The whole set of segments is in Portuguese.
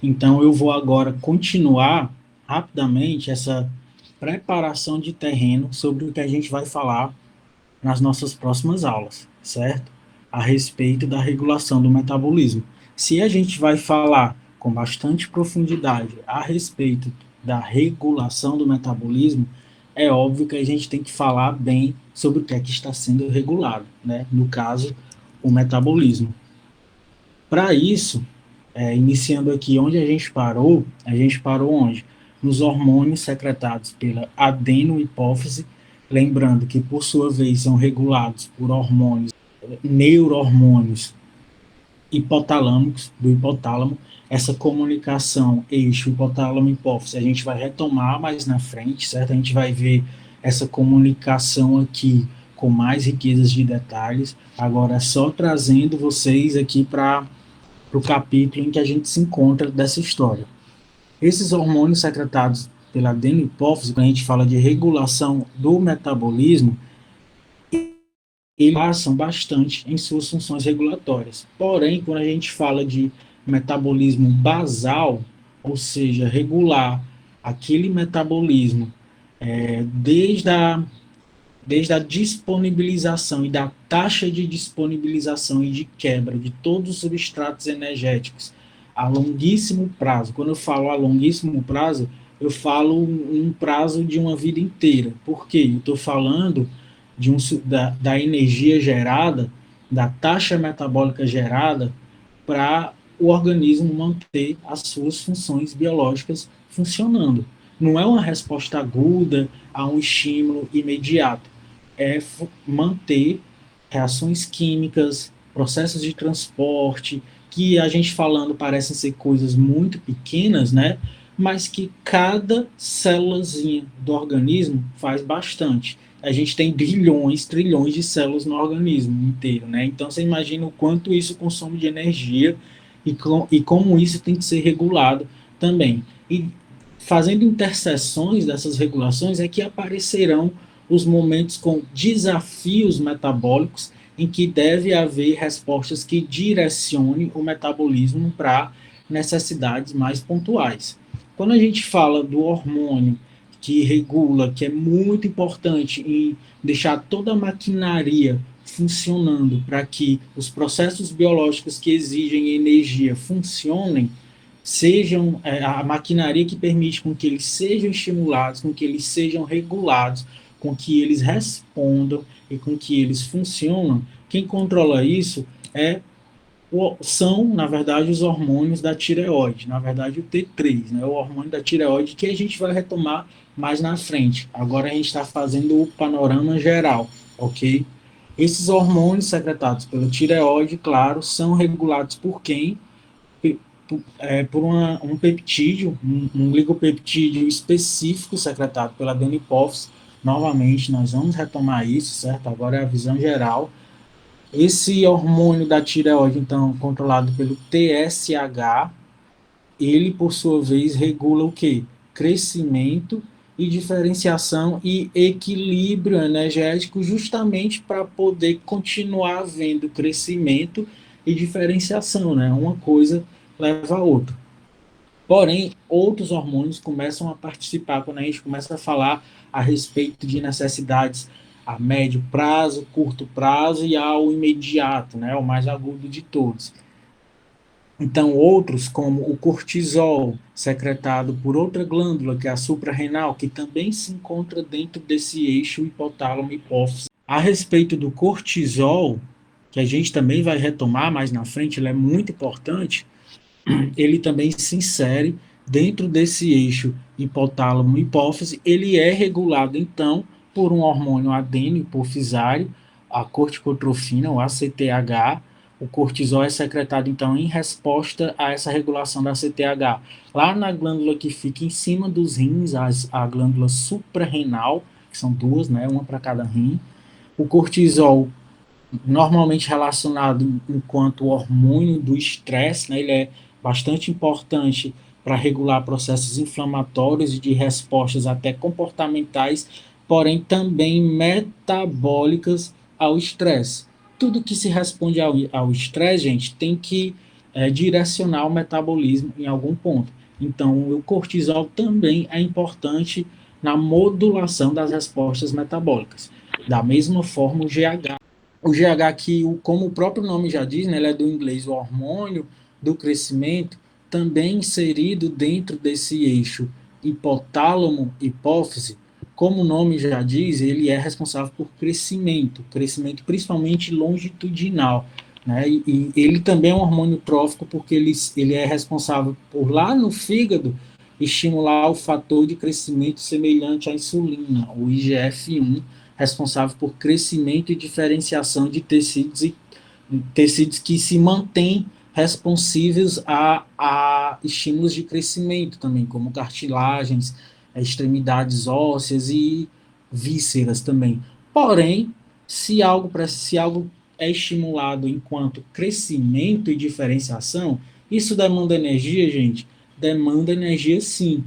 Então, eu vou agora continuar rapidamente essa preparação de terreno sobre o que a gente vai falar nas nossas próximas aulas, certo? A respeito da regulação do metabolismo. Se a gente vai falar com bastante profundidade a respeito da regulação do metabolismo, é óbvio que a gente tem que falar bem sobre o que é que está sendo regulado, né? No caso, o metabolismo. Para isso, iniciando aqui onde a gente parou onde? Nos hormônios secretados pela adenohipófise, lembrando que, por sua vez, são regulados por hormônios, neurohormônios hipotalâmicos, do hipotálamo. Essa comunicação eixo hipotálamo-hipófise a gente vai retomar mais na frente, certo? A gente vai ver essa comunicação aqui com mais riquezas de detalhes. Agora, só trazendo vocês aqui para o capítulo em que a gente se encontra dessa história. Esses hormônios secretados pela adenohipófise, quando a gente fala de regulação do metabolismo, eles passam bastante em suas funções regulatórias. Porém, quando a gente fala de metabolismo basal, ou seja, regular aquele metabolismo desde a disponibilização e da taxa de disponibilização e de quebra de todos os substratos energéticos a longuíssimo prazo. Quando eu falo a longuíssimo prazo, eu falo um prazo de uma vida inteira. Por quê? Eu estou falando da energia gerada, da taxa metabólica gerada para o organismo manter as suas funções biológicas funcionando. Não é uma resposta aguda a um estímulo imediato, é manter reações químicas, processos de transporte, que a gente falando parecem ser coisas muito pequenas, né? Mas que cada célulazinha do organismo faz bastante. A gente tem bilhões, trilhões de células no organismo inteiro, né? Então você imagina o quanto isso consome de energia e como isso tem que ser regulado também. E fazendo interseções dessas regulações é que aparecerão os momentos com desafios metabólicos em que deve haver respostas que direcionem o metabolismo para necessidades mais pontuais. Quando a gente fala do hormônio que regula, que é muito importante em deixar toda a maquinaria funcionando para que os processos biológicos que exigem energia funcionem, sejam a maquinaria que permite com que eles sejam estimulados, com que eles sejam regulados, com que eles respondam e com que eles funcionam, quem controla isso são, na verdade, os hormônios da tireoide, na verdade o T3, né, o hormônio da tireoide, que a gente vai retomar mais na frente. Agora a gente está fazendo o panorama geral, ok? Esses hormônios secretados pela tireoide, claro, são regulados por quem? Por um peptídeo, um glicopeptídeo específico secretado pela adenohipófise. Novamente, nós vamos retomar isso, certo? Agora é a visão geral. Esse hormônio da tireoide, então, controlado pelo TSH, ele, por sua vez, regula o quê? Crescimento e diferenciação e equilíbrio energético, justamente para poder continuar havendo crescimento e diferenciação, né? Uma coisa leva a outra. Porém, outros hormônios começam a participar quando a gente começa a falar a respeito de necessidades a médio prazo, curto prazo e ao imediato, né, o mais agudo de todos. Então, outros, como o cortisol, secretado por outra glândula, que é a suprarrenal, que também se encontra dentro desse eixo hipotálamo-hipófise. A respeito do cortisol, que a gente também vai retomar mais na frente, ele é muito importante, ele também se insere dentro desse eixo hipotálamo-hipófise. Ele é regulado, então, por um hormônio adeno-hipofisário, a corticotrofina, o ACTH. O cortisol é secretado, então, em resposta a essa regulação da ACTH. Lá na glândula que fica em cima dos rins, a glândula suprarrenal, que são duas, né, uma para cada rim. O cortisol normalmente relacionado enquanto hormônio do estresse, né? Ele é bastante importante para regular processos inflamatórios e de respostas até comportamentais, porém também metabólicas ao estresse. Tudo que se responde ao estresse, gente, tem que direcionar o metabolismo em algum ponto. Então, o cortisol também é importante na modulação das respostas metabólicas. Da mesma forma, o GH. O GH, que, como o próprio nome já diz, né, ele é do inglês, o hormônio do crescimento, também inserido dentro desse eixo hipotálamo-hipófise, como o nome já diz, ele é responsável por crescimento, crescimento principalmente longitudinal, né? E ele também é um hormônio trófico porque ele é responsável por, lá no fígado, estimular o fator de crescimento semelhante à insulina, o IGF-1, responsável por crescimento e diferenciação de tecidos, tecidos que se mantêm responsíveis a estímulos de crescimento também, como cartilagens, extremidades ósseas e vísceras também. Porém, se algo é estimulado enquanto crescimento e diferenciação, isso demanda energia, gente? Demanda energia, sim.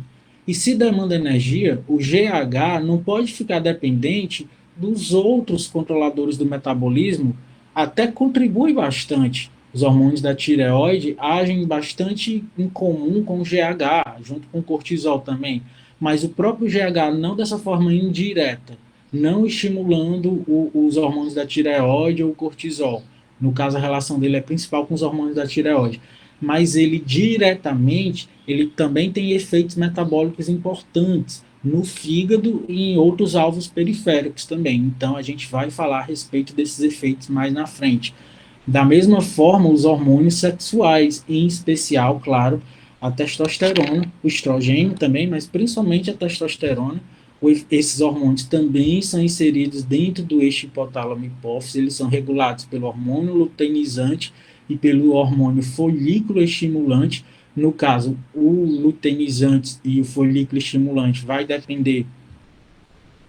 E se demanda energia, o GH não pode ficar dependente dos outros controladores do metabolismo, até contribui bastante. Os hormônios da tireoide agem bastante em comum com o GH, junto com o cortisol também, mas o próprio GH não dessa forma indireta, não estimulando os hormônios da tireoide ou o cortisol. No caso, a relação dele é principal com os hormônios da tireoide. Mas ele diretamente, ele também tem efeitos metabólicos importantes no fígado e em outros alvos periféricos também. Então, a gente vai falar a respeito desses efeitos mais na frente. Da mesma forma, os hormônios sexuais, em especial, claro, a testosterona, o estrogênio também, mas principalmente a testosterona, esses hormônios também são inseridos dentro do eixo hipotálamo-hipófise, eles são regulados pelo hormônio luteinizante e pelo hormônio folículo estimulante. No caso, o luteinizante e o folículo estimulante vai depender,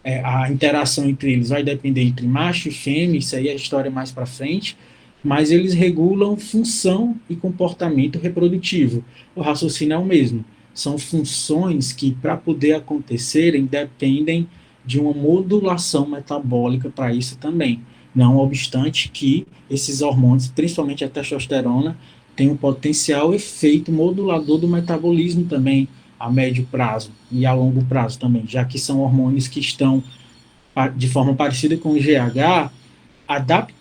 a interação entre eles vai depender entre macho e fêmea, isso aí é a história mais para frente, mas eles regulam função e comportamento reprodutivo. O raciocínio é o mesmo. São funções que, para poder acontecerem, dependem de uma modulação metabólica para isso também. Não obstante que esses hormônios, principalmente a testosterona, têm um potencial efeito modulador do metabolismo também a médio prazo e a longo prazo também, já que são hormônios que estão, de forma parecida com o GH, adaptando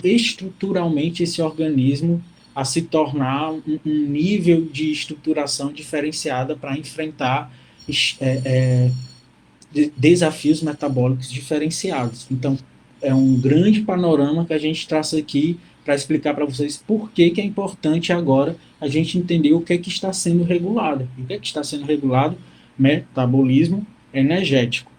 estruturalmente esse organismo a se tornar um nível de estruturação diferenciada para enfrentar é, desafios metabólicos diferenciados. Então, é um grande panorama que a gente traça aqui para explicar para vocês por que é importante agora a gente entender o que é que está sendo regulado. O que é que está sendo regulado? Metabolismo energético.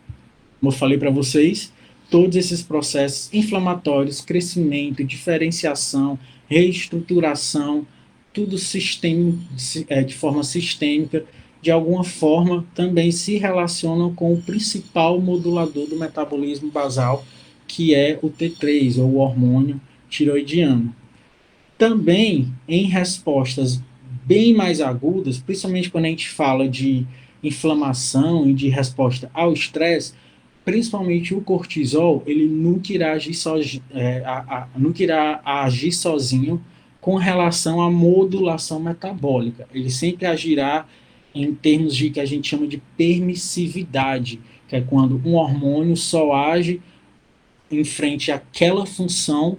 Como eu falei para vocês, todos esses processos inflamatórios, crescimento, diferenciação, reestruturação, tudo de forma sistêmica, de alguma forma também se relacionam com o principal modulador do metabolismo basal, que é o T3, ou o hormônio tiroidiano. Também em respostas bem mais agudas, principalmente quando a gente fala de inflamação e de resposta ao estresse, principalmente o cortisol, ele nunca irá agir, nunca irá agir sozinho com relação à modulação metabólica. Ele sempre agirá em termos de que a gente chama de permissividade, que é quando um hormônio só age em frente àquela função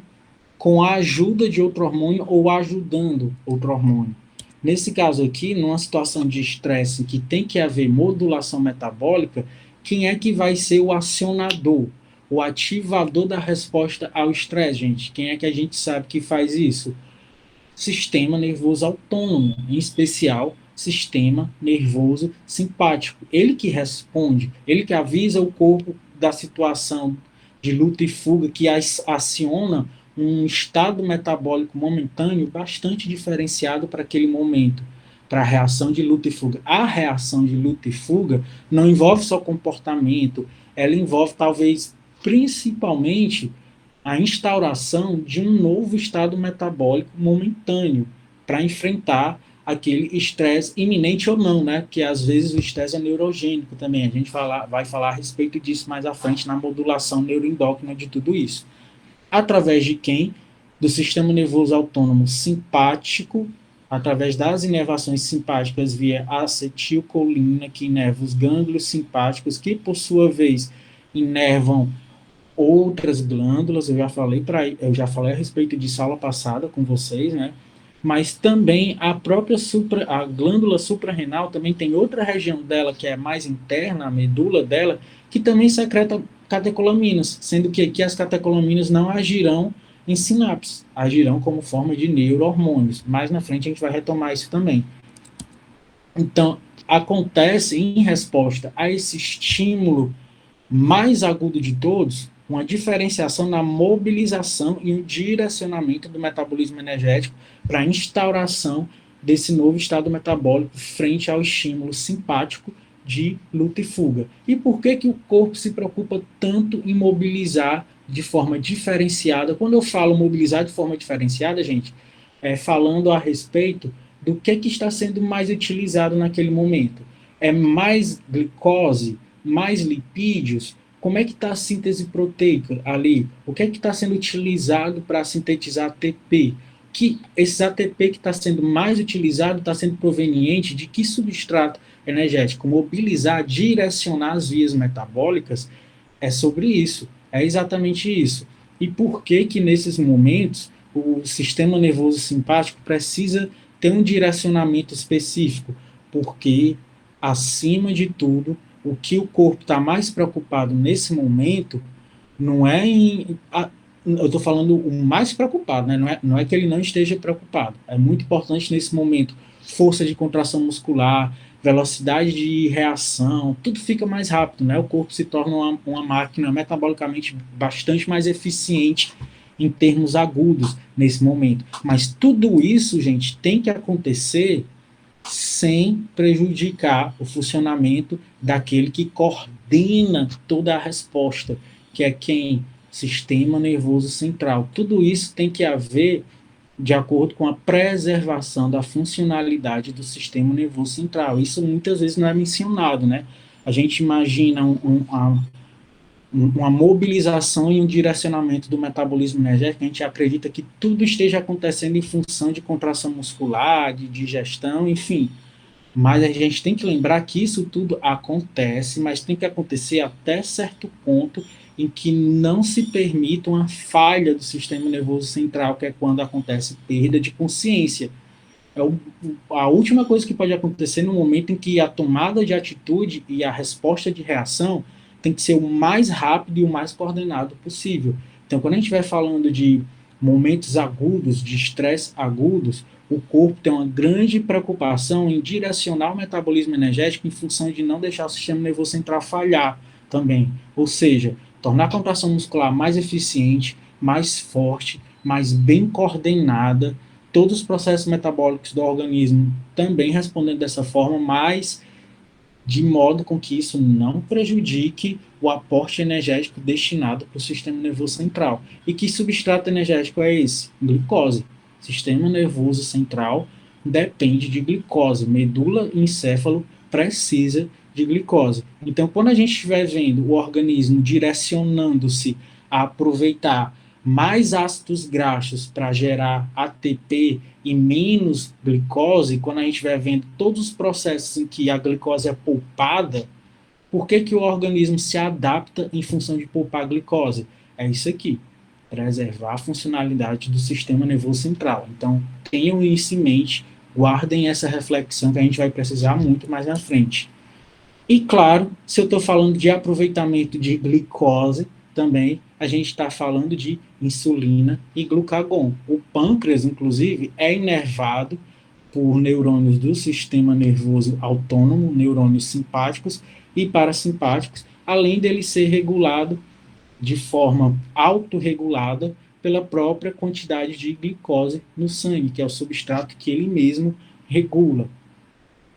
com a ajuda de outro hormônio ou ajudando outro hormônio. Nesse caso aqui, numa situação de estresse que tem que haver modulação metabólica, quem é que vai ser o acionador, o ativador da resposta ao estresse, gente? Quem é que a gente sabe que faz isso? Sistema nervoso autônomo, em especial sistema nervoso simpático. Ele que responde, ele que avisa o corpo da situação de luta e fuga, que aciona um estado metabólico momentâneo bastante diferenciado para aquele momento, para a reação de luta e fuga. A reação de luta e fuga não envolve só comportamento, ela envolve talvez principalmente a instauração de um novo estado metabólico momentâneo para enfrentar aquele estresse iminente ou não, né? Porque às vezes o estresse é neurogênico também. A gente vai falar a respeito disso mais à frente na modulação neuroendócrina de tudo isso. Através de quem? Do sistema nervoso autônomo simpático através das inervações simpáticas via acetilcolina, que inerva os gânglios simpáticos, que, por sua vez, inervam outras glândulas. Eu já falei a respeito disso aula passada com vocês, né? Mas também a própria a glândula suprarrenal também tem outra região dela que é mais interna, a medula dela, que também secreta catecolaminas, sendo que aqui as catecolaminas não agirão em sinapses, agirão como forma de neurohormônios. Mais na frente a gente vai retomar isso também. Então, acontece em resposta a esse estímulo mais agudo de todos, uma diferenciação na mobilização e o direcionamento do metabolismo energético para a instauração desse novo estado metabólico frente ao estímulo simpático de luta e fuga. E por que, que o corpo se preocupa tanto em mobilizar de forma diferenciada? Quando eu falo mobilizar de forma diferenciada, gente, é falando a respeito do que está sendo mais utilizado naquele momento. É mais glicose, mais lipídios? Como é que está a síntese proteica ali? O que é que está sendo utilizado para sintetizar ATP? Que esse ATP que está sendo mais utilizado está sendo proveniente de que substrato energético? Mobilizar, direcionar as vias metabólicas é sobre isso, é exatamente isso. E por que que nesses momentos o sistema nervoso simpático precisa ter um direcionamento específico? Porque, acima de tudo, o que o corpo está mais preocupado nesse momento não é em. Eu estou falando o mais preocupado, né? Não é que ele não esteja preocupado. É muito importante nesse momento força de contração muscular, velocidade de reação, tudo fica mais rápido, né? O corpo se torna uma máquina metabolicamente bastante mais eficiente em termos agudos nesse momento. Mas tudo isso, gente, tem que acontecer sem prejudicar o funcionamento daquele que coordena toda a resposta, que é quem? Sistema nervoso central. Tudo isso tem que haver de acordo com a preservação da funcionalidade do sistema nervoso central. Isso muitas vezes não é mencionado, né? A gente imagina uma mobilização e um direcionamento do metabolismo energético, a gente acredita que tudo esteja acontecendo em função de contração muscular, de digestão, enfim. Mas a gente tem que lembrar que isso tudo acontece, mas tem que acontecer até certo ponto em que não se permita uma falha do sistema nervoso central, que é quando acontece perda de consciência. É a última coisa que pode acontecer no momento em que a tomada de atitude e a resposta de reação tem que ser o mais rápido e o mais coordenado possível. Então, quando a gente vai falando de momentos agudos, de estresse agudos, o corpo tem uma grande preocupação em direcionar o metabolismo energético em função de não deixar o sistema nervoso central falhar também. Ou seja, tornar a contração muscular mais eficiente, mais forte, mais bem coordenada, todos os processos metabólicos do organismo também respondendo dessa forma, mas de modo com que isso não prejudique o aporte energético destinado para o sistema nervoso central. E que substrato energético é esse? Glicose. Sistema nervoso central depende de glicose. Medula e encéfalo precisa de glicose. Então, quando a gente estiver vendo o organismo direcionando-se a aproveitar mais ácidos graxos para gerar ATP e menos glicose, quando a gente vai vendo todos os processos em que a glicose é poupada, por que, que o organismo se adapta em função de poupar a glicose? É isso aqui, preservar a funcionalidade do sistema nervoso central. Então, tenham isso em mente, guardem essa reflexão que a gente vai precisar muito mais na frente. E claro, se eu estou falando de aproveitamento de glicose, também a gente está falando de insulina e glucagon. O pâncreas, inclusive, é inervado por neurônios do sistema nervoso autônomo, neurônios simpáticos e parasimpáticos, além dele ser regulado de forma autorregulada pela própria quantidade de glicose no sangue, que é o substrato que ele mesmo regula.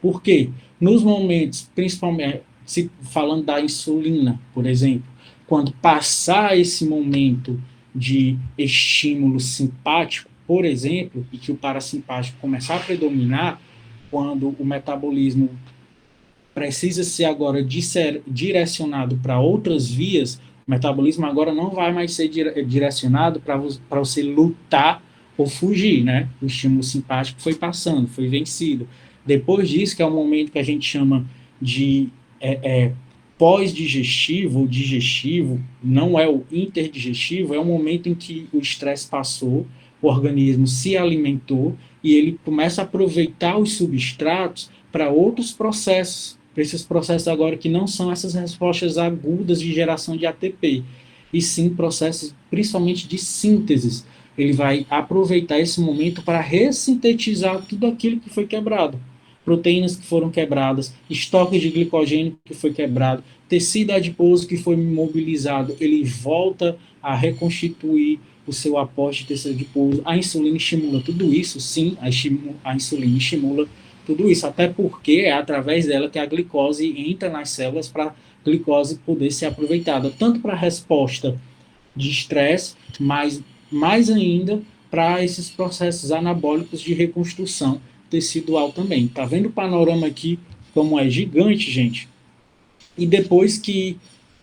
Por quê? Nos momentos, principalmente, se falando da insulina, por exemplo, quando passar esse momento de estímulo simpático, por exemplo, e que o parasimpático começar a predominar, quando o metabolismo precisa ser agora direcionado para outras vias, o metabolismo agora não vai mais ser direcionado para você lutar ou fugir, né? O estímulo simpático foi passando, foi vencido. Depois disso, que é o momento que a gente chama de pós-digestivo ou digestivo, não é o interdigestivo, é o momento em que o estresse passou, o organismo se alimentou e ele começa a aproveitar os substratos para outros processos, para esses processos agora que não são essas respostas agudas de geração de ATP, e sim processos principalmente de síntese. Ele vai aproveitar esse momento para ressintetizar tudo aquilo que foi quebrado. Proteínas que foram quebradas, estoques de glicogênio que foi quebrado, tecido adiposo que foi mobilizado, ele volta a reconstituir o seu aporte de tecido adiposo. A insulina estimula tudo isso, sim, a insulina estimula tudo isso, até porque é através dela que a glicose entra nas células para a glicose poder ser aproveitada, tanto para a resposta de estresse, mas mais ainda para esses processos anabólicos de reconstrução tecidual também. Tá vendo o panorama aqui como é gigante, gente? E depois que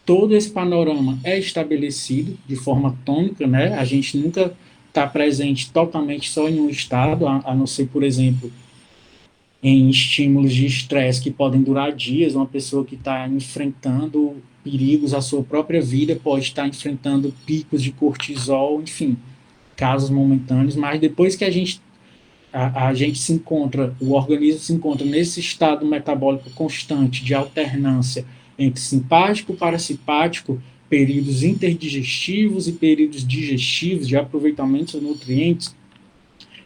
todo esse panorama é estabelecido de forma tônica, né? A gente nunca está presente totalmente só em um estado, a não ser, por exemplo, em estímulos de estresse que podem durar dias. Uma pessoa que está enfrentando perigos à sua própria vida pode estar enfrentando picos de cortisol, enfim, casos momentâneos, mas depois que a gente se encontra, o organismo se encontra nesse estado metabólico constante de alternância entre simpático e parasimpático, períodos interdigestivos e períodos digestivos de aproveitamento dos nutrientes,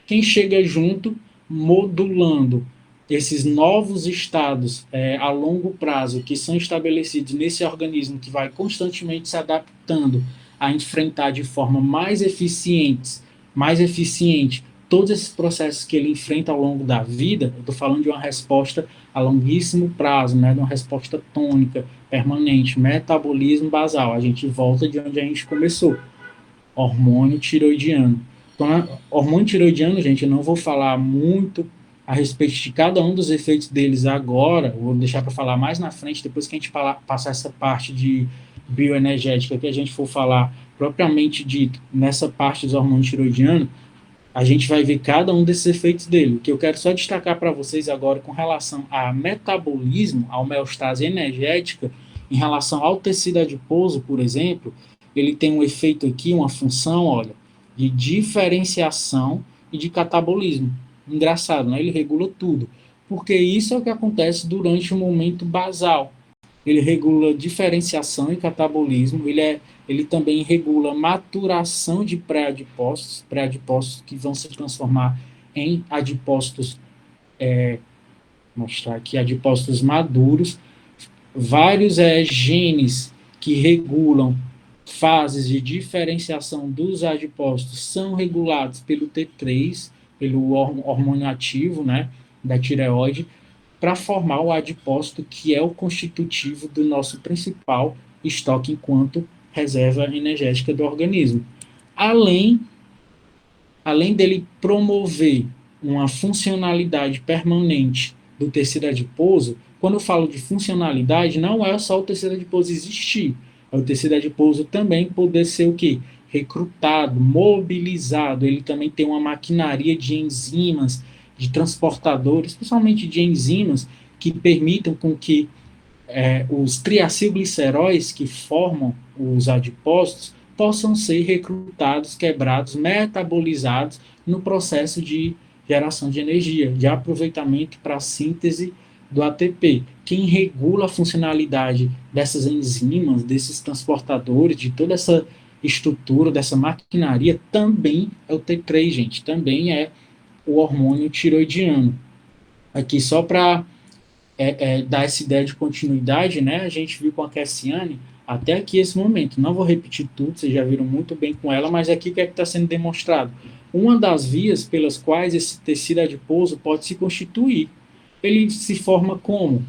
quem chega junto, modulando esses novos estados a longo prazo que são estabelecidos nesse organismo que vai constantemente se adaptando a enfrentar de forma mais eficiente todos esses processos que ele enfrenta ao longo da vida. Eu estou falando de uma resposta a longuíssimo prazo, né, de uma resposta tônica, permanente, metabolismo basal. A gente volta de onde a gente começou, hormônio tiroidiano. Então, hormônio tiroidiano, gente, eu não vou falar muito a respeito de cada um dos efeitos deles agora, vou deixar para falar mais na frente, depois que a gente passar essa parte de bioenergética, que a gente for falar propriamente dito nessa parte dos hormônios tiroidianos, a gente vai ver cada um desses efeitos dele. O que eu quero só destacar para vocês agora com relação a metabolismo, a homeostase energética, em relação ao tecido adiposo, por exemplo, ele tem um efeito aqui, uma função, olha, de diferenciação e de catabolismo. Engraçado, né? Ele regula tudo. Porque isso é o que acontece durante o momento basal. Ele regula diferenciação e catabolismo, ele também regula maturação de pré-adipócitos que vão se transformar em adipócitos, mostrar aqui, adipócitos maduros, vários genes que regulam fases de diferenciação dos adipócitos são regulados pelo T3, pelo hormônio ativo, né, da tireoide, para formar o adipócito, que é o constitutivo do nosso principal estoque enquanto reserva energética do organismo. Além, além dele promover uma funcionalidade permanente do tecido adiposo, quando eu falo de funcionalidade, não é só o tecido adiposo existir, é o tecido adiposo também poder ser o quê? Recrutado, mobilizado, ele também tem uma maquinaria de enzimas, de transportadores, principalmente de enzimas, que permitam com que os triacilgliceróis que formam os adipócitos possam ser recrutados, quebrados, metabolizados no processo de geração de energia, de aproveitamento para a síntese do ATP. Quem regula a funcionalidade dessas enzimas, desses transportadores, de toda essa estrutura, dessa maquinaria, também é o T3, gente, também é o hormônio tiroidiano. Aqui só para dar essa ideia de continuidade, né? A gente viu com a Cassiane até aqui esse momento. Não vou repetir tudo, vocês já viram muito bem com ela, mas aqui o que é que está sendo demonstrado? Uma das vias pelas quais esse tecido adiposo pode se constituir. Ele se forma como?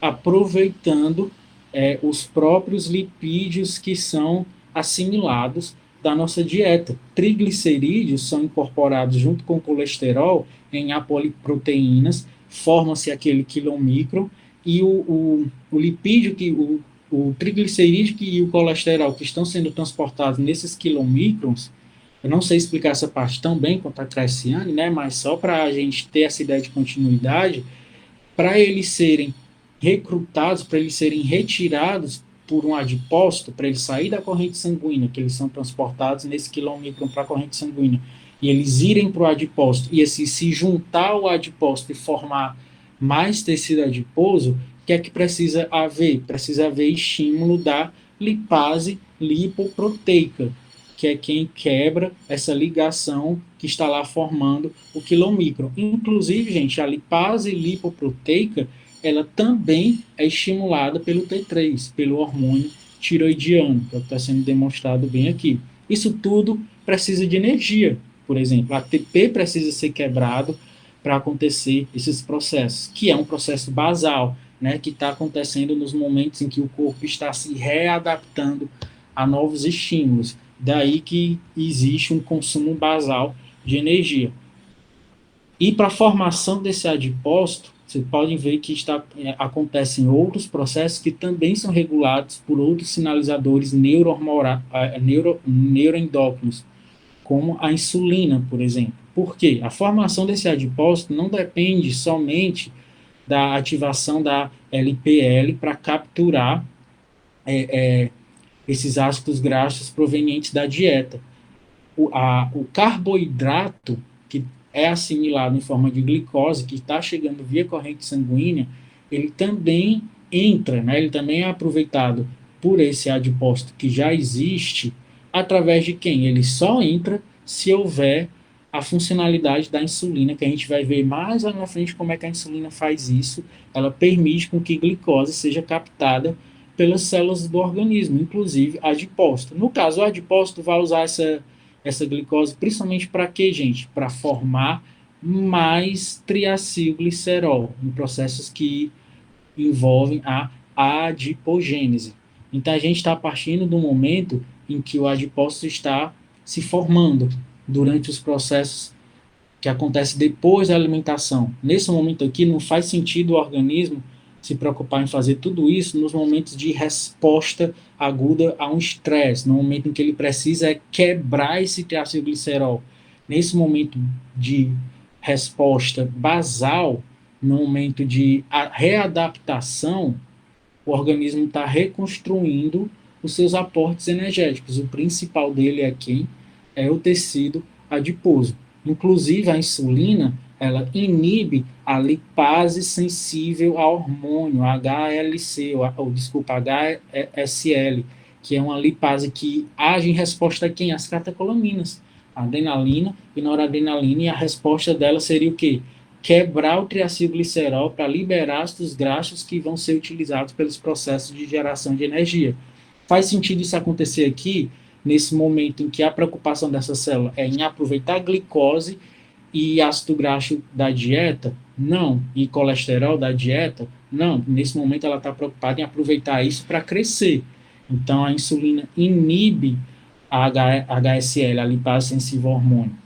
Aproveitando os próprios lipídios que são assimilados da nossa dieta. Triglicerídeos são incorporados junto com colesterol em apoliproteínas, forma-se aquele quilomicron, e o lipídio, o triglicerídeo e o colesterol que estão sendo transportados nesses quilomicrons, Eu não sei explicar essa parte tão bem quanto a Cresciane, né, mas só para a gente ter essa ideia de continuidade, para eles serem recrutados, para eles serem retirados por um adipócito, para eles sair da corrente sanguínea, que eles são transportados nesse quilômetro para a corrente sanguínea, e eles irem para o adipócito, e assim, se juntar ao adipócito e formar mais tecido adiposo, o que é que precisa haver? Precisa haver estímulo da lipase lipoproteica, que é quem quebra essa ligação que está lá formando o quilomicron. Inclusive, gente, a lipase lipoproteica, ela também é estimulada pelo T3, pelo hormônio tiroidiano, que está sendo demonstrado bem aqui. Isso tudo precisa de energia. Por exemplo, a ATP precisa ser quebrado para acontecer esses processos, que é um processo basal, né, que está acontecendo nos momentos em que o corpo está se readaptando a novos estímulos. Daí que existe um consumo basal de energia. E para a formação desse adipócito, vocês podem ver que acontecem outros processos que também são regulados por outros sinalizadores neuroendócrinos, como a insulina, por exemplo. Por quê? A formação desse adipócito não depende somente da ativação da LPL para capturar esses ácidos graxos provenientes da dieta. O carboidrato, que é assimilado em forma de glicose, que está chegando via corrente sanguínea, ele também entra, né, ele também é aproveitado por esse adipócito que já existe, através de quem? Ele só entra se houver a funcionalidade da insulina, que a gente vai ver mais lá na frente como é que a insulina faz isso. Ela permite com que glicose seja captada pelas células do organismo, inclusive adipócito. No caso, o adipócito vai usar essa glicose principalmente para quê, gente? Para formar mais triacilglicerol, em processos que envolvem a adipogênese. Então, a gente está partindo do momento em que o adipócito está se formando durante os processos que acontecem depois da alimentação. Nesse momento aqui, não faz sentido o organismo se preocupar em fazer tudo isso nos momentos de resposta aguda a um estresse, no momento em que ele precisa quebrar esse triacilglicerol. Nesse momento de resposta basal, no momento de readaptação, o organismo está reconstruindo os seus aportes energéticos. O principal dele aqui é o tecido adiposo. Inclusive, a insulina, ela inibe a lipase sensível ao hormônio, HLC, desculpa, HSL, que é uma lipase que age em resposta a quem? As catecolaminas, adrenalina e noradrenalina, e a resposta dela seria o quê? Quebrar o triacilglicerol para liberar ácidos graxos que vão ser utilizados pelos processos de geração de energia. Faz sentido isso acontecer aqui, nesse momento em que a preocupação dessa célula é em aproveitar a glicose e ácido graxo da dieta? Não. E colesterol da dieta? Não. Nesse momento ela está preocupada em aproveitar isso para crescer. Então a insulina inibe a HSL, a lipase sensível ao hormônio.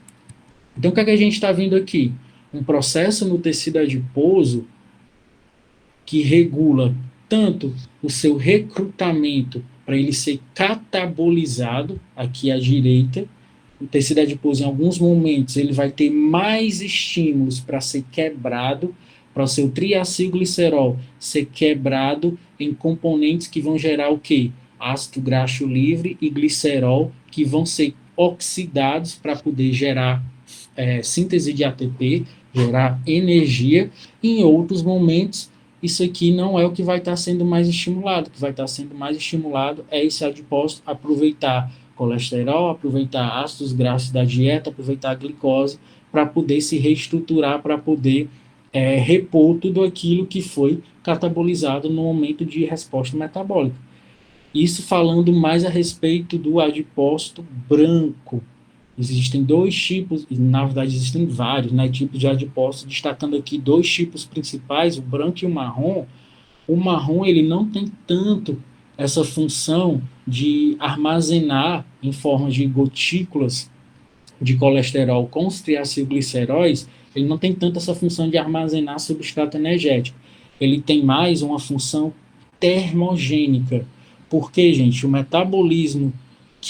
Então o que é que a gente está vendo aqui? Um processo no tecido adiposo que regula tanto o seu recrutamento para ele ser catabolizado, aqui à direita, o tecido adiposo em alguns momentos ele vai ter mais estímulos para ser quebrado, para o seu triacilglicerol ser quebrado em componentes que vão gerar o quê? Ácido graxo livre e glicerol, que vão ser oxidados para poder gerar síntese de ATP, gerar energia. Em outros momentos, isso aqui não é o que vai estar sendo mais estimulado. O que vai estar sendo mais estimulado é esse adipócito aproveitar colesterol, aproveitar ácidos graxos da dieta, aproveitar a glicose para poder se reestruturar, para poder repor tudo aquilo que foi catabolizado no momento de resposta metabólica. Isso falando mais a respeito do adipócito branco. Existem dois tipos, na verdade existem vários, né, tipos de adipócitos, destacando aqui dois tipos principais, o branco e o marrom. O marrom ele não tem tanto essa função de armazenar em forma de gotículas de colesterol com os triacilgliceróis, ele não tem tanto essa função de armazenar substrato energético. Ele tem mais uma função termogênica. Porque, gente, o metabolismo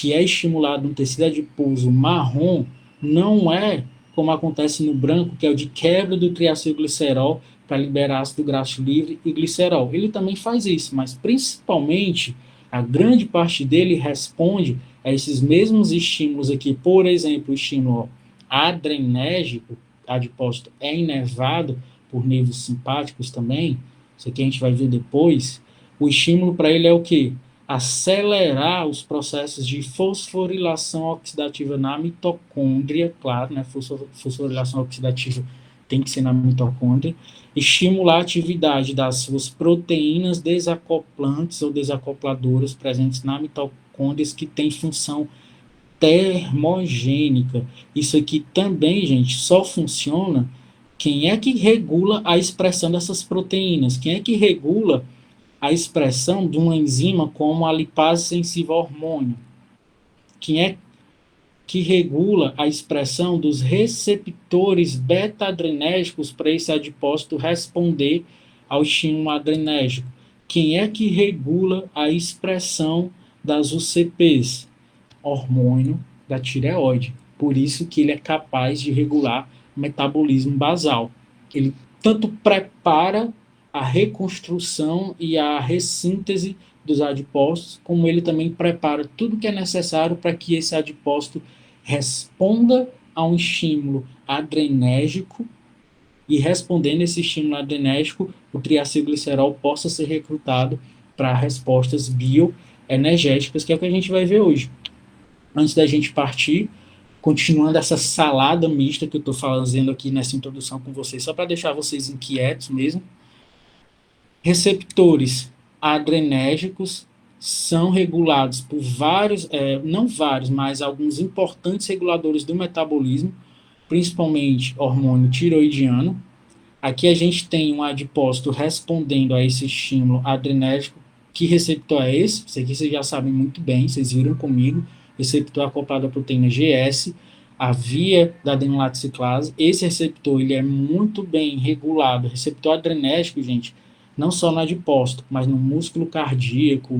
que é estimulado no tecido adiposo marrom, não é como acontece no branco, que é o de quebra do triacilglicerol para liberar ácido graxo livre e glicerol. Ele também faz isso, mas principalmente a grande parte dele responde a esses mesmos estímulos aqui. Por exemplo, o estímulo adrenérgico, adipócito, é inervado por nervos simpáticos também. Isso aqui a gente vai ver depois. O estímulo para ele é o quê? Acelerar os processos de fosforilação oxidativa na mitocôndria, claro, né? Fosforilação oxidativa tem que ser na mitocôndria, estimular a atividade das suas proteínas desacoplantes ou desacopladoras presentes na mitocôndria que tem função termogênica. Isso aqui também, gente, só funciona quem é que regula a expressão dessas proteínas, quem é que regula a expressão de uma enzima como a lipase sensível ao hormônio, quem é que regula a expressão dos receptores beta-adrenérgicos para esse adipócito responder ao estímulo adrenérgico. Quem é que regula a expressão das UCPs? Hormônio da tireoide. Por isso que ele é capaz de regular o metabolismo basal. Ele tanto prepara a reconstrução e a ressíntese dos adipócitos, como ele também prepara tudo que é necessário para que esse adipócito responda a um estímulo adrenérgico e, respondendo esse estímulo adrenérgico, o triacilglicerol possa ser recrutado para respostas bioenergéticas, que é o que a gente vai ver hoje. Antes da gente partir, continuando essa salada mista que eu estou fazendo aqui nessa introdução com vocês, só para deixar vocês inquietos mesmo, receptores adrenérgicos são regulados por vários, não vários, mas alguns importantes reguladores do metabolismo, principalmente hormônio tiroidiano. Aqui a gente tem um adipócito respondendo a esse estímulo adrenérgico. Que receptor é esse? Isso aqui vocês já sabem muito bem, vocês viram comigo. Receptor acoplado à proteína GS, a via da adenilate ciclase. Esse receptor ele é muito bem regulado. O receptor adrenérgico, gente, não só no adipócito, mas no músculo cardíaco,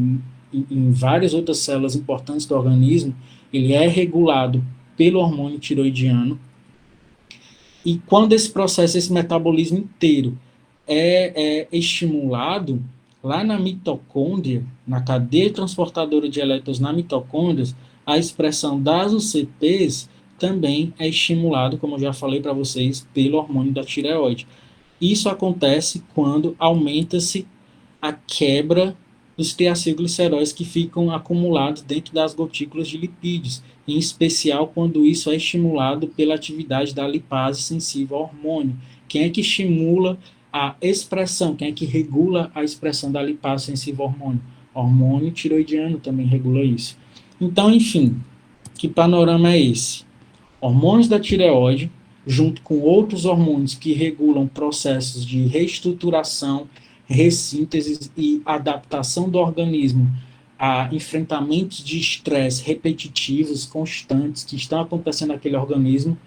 em várias outras células importantes do organismo, ele é regulado pelo hormônio tiroidiano. E quando esse processo, esse metabolismo inteiro é estimulado lá na mitocôndria, na cadeia transportadora de elétrons na mitocôndria, a expressão das UCPs também é estimulado, como eu já falei para vocês, pelo hormônio da tireoide. Isso acontece quando aumenta-se a quebra dos triacilgliceróis que ficam acumulados dentro das gotículas de lipídios, em especial quando isso é estimulado pela atividade da lipase sensível ao hormônio. Quem é que estimula a expressão, quem é que regula a expressão da lipase sensível ao hormônio? O hormônio tiroidiano também regula isso. Então, enfim, que panorama é esse? Hormônios da tireoide, junto com outros hormônios que regulam processos de reestruturação, ressíntese e adaptação do organismo a enfrentamentos de estresse repetitivos, constantes, que estão acontecendo naquele organismo,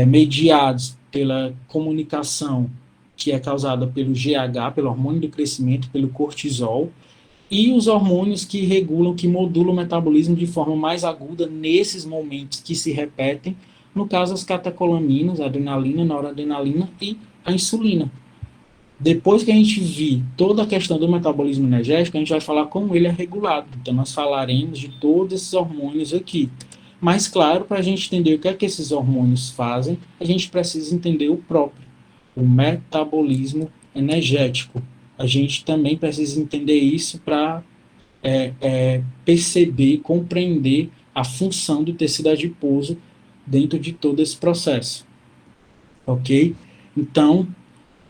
mediados pela comunicação que é causada pelo GH, pelo hormônio do crescimento, pelo cortisol, e os hormônios que regulam, que modulam o metabolismo de forma mais aguda nesses momentos que se repetem, no caso as catecolaminas, a adrenalina, noradrenalina e a insulina. Depois que a gente vir toda a questão do metabolismo energético, a gente vai falar como ele é regulado. Então, nós falaremos de todos esses hormônios aqui. Mas, claro, para a gente entender o que é que esses hormônios fazem, a gente precisa entender o próprio, o metabolismo energético. A gente também precisa entender isso para perceber, compreender a função do tecido adiposo dentro de todo esse processo. Ok? Então,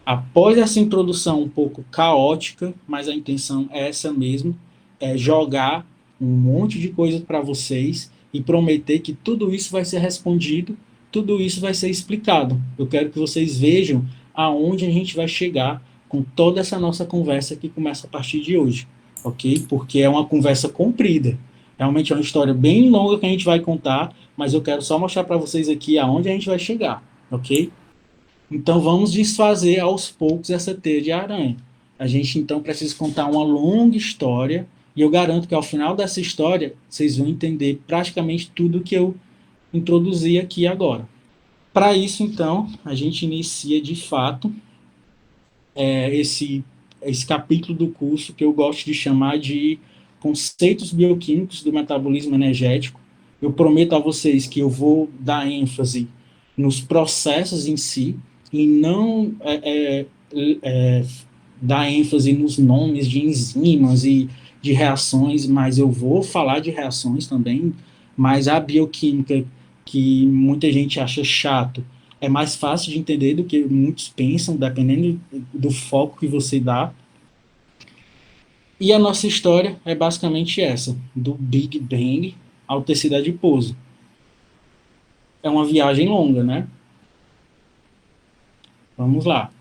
após essa introdução um pouco caótica, mas a intenção é essa mesmo, é jogar um monte de coisa para vocês e prometer que tudo isso vai ser respondido, tudo isso vai ser explicado. Eu quero que vocês vejam aonde a gente vai chegar com toda essa nossa conversa que começa a partir de hoje, ok? Porque é uma conversa comprida. Realmente é uma história bem longa que a gente vai contar, mas eu quero só mostrar para vocês aqui aonde a gente vai chegar, ok? Então vamos desfazer aos poucos essa teia de aranha. A gente então precisa contar uma longa história E eu garanto que ao final dessa história, vocês vão entender praticamente tudo que eu introduzi aqui agora. Para isso, então, a gente inicia de fato esse capítulo do curso que eu gosto de chamar de conceitos bioquímicos do metabolismo energético. Eu prometo a vocês que eu vou dar ênfase nos processos em si e não dar ênfase nos nomes de enzimas e de reações, mas eu vou falar de reações também, mas a bioquímica, que muita gente acha chato, é mais fácil de entender do que muitos pensam, dependendo do foco que você dá. E a nossa história é basicamente essa, do Big Bang ao tecido adiposo. É uma viagem longa, né? Vamos lá.